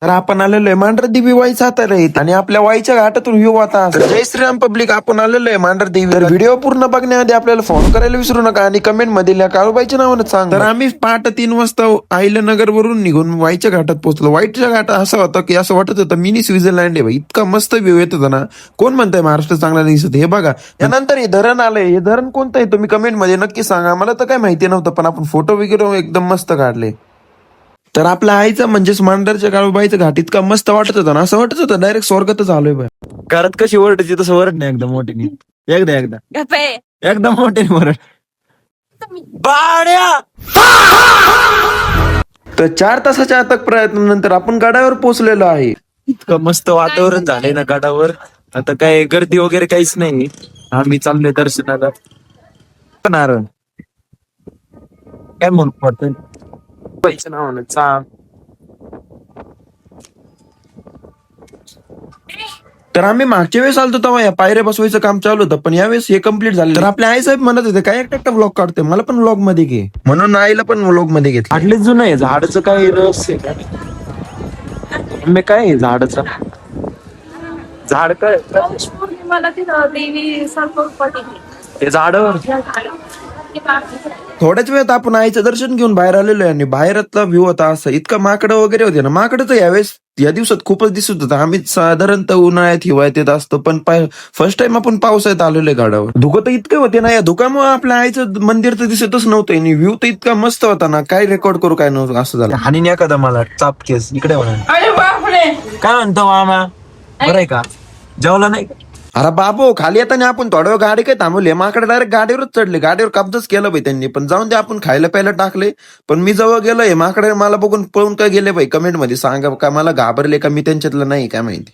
तर आपण आलेलो आहे मांढरदेवी वाई सातारा येथे आणि आपल्या वाईच्या घाटातून व्ह्यू आता तर जय श्रीराम पब्लिक. आपण आलेलो आहे मांढरदेवी. तर व्हिडिओ पूर्ण बघण्याआधी आपल्याला फॉलो करायला विसरू नका आणि कमेंट मध्ये लिहा काळूबाईच्या नावानं सांग. तर आम्ही पहाटे 3 वाजता अहिल्यानगर वरून निघून वाईच्या घाटात पोहोचलो. वाईच्या घाट असं होतं की असं वाटत होतं मिनी स्वित्झर्लंड आहे. इतका मस्त व्ह्यू येत होता ना. कोण म्हणतंय महाराष्ट्र चांगला नाही दिसत. हे बघा त्यानंतर हे धरण आलंय. हे धरण कोणतं आहे तुम्ही कमेंट मध्ये नक्की सांगा. मला तर काय माहिती नव्हतं पण आपण फोटो वगैरे एकदम मस्त काढले. तर आपल्या आईचं म्हणजेच मांढरच्या काळूबाईचं घाट इतका मस्त वाटत होता ना. असं वाटत होतं डायरेक्ट स्वर्गातच आलोय बा. घरात कशी ओरडायची तसं ओरड नाही एकदम मोठीने. एकदा एकदम मोठीने ओरड. बाड्या तर 4 तासाच्या अथक प्रयत्नानंतर आपण गडावर पोहोचलेलो आहे. इतकं मस्त वातावरण झालंय ना गडावर. आता काय गर्दी वगैरे काहीच नाही. आम्ही चाललोय दर्शनाला. नारळ काय म्हणून वाटतं पैसे नावानं चा. तर आम्ही मागच्या वेळेस आलतो तेव्हा या पायऱ्या बसवायचं काम चालू होतं पण यावेळेस हे कम्प्लीट झालं. तर आपल्या आई साहेब म्हणत होते काय एकटा व्लॉग काढते मला पण व्लॉग मध्ये घे म्हणून आईला पण व्लॉग मध्ये घेतलं. आटले जुनं आहे झाडाचं काय रस आहे मी काय झाडाचं झाड काय मला तिथं देवी सरपटी ते झाडावर थोड्याच वेळात आपण आईचं दर्शन घेऊन बाहेर आलेलो आहे आणि बाहेरचा व्ह्यू होता असं इतकं माकडं वगैरे होते ना. माकडं तर यावेळेस या दिवसात खूपच दिसत होतं. आम्ही साधारणतः उन्हाळ्यात हिवाळ्यात येत असतो पण फर्स्ट टाइम आपण पावसाळ्यात आलेलो आहे गाडावर. धुकं तर इतके होते ना. या धुकामुळे आपल्या आईचं मंदिर तर दिसतच नव्हतं आणि व्ह्यू तर इतका मस्त होता ना. काय रेकॉर्ड करू काय नव्हतं असं झालं. हानी नाही एखादा मला चापकेस इकडे म्हणा. अरे बापरे काय म्हणतो मामा बरं आहे का जेवला नाही. अरे बाबू खाली येताना आपण थोड्या वेळ गाडी काय थांबवली. माकडे डायरेक्ट गाडीवरच चढले. गाडीवर कब्जाच केलं बाई त्यांनी पण जाऊन दे आपण खायला प्यायला टाकले. पण मी जवळ गेलोय माकडे मला बघून पळून काय गेले बाई. कमेंट मध्ये सांगा का मला घाबरले का मी त्यांच्यातलं नाही काय माहिती.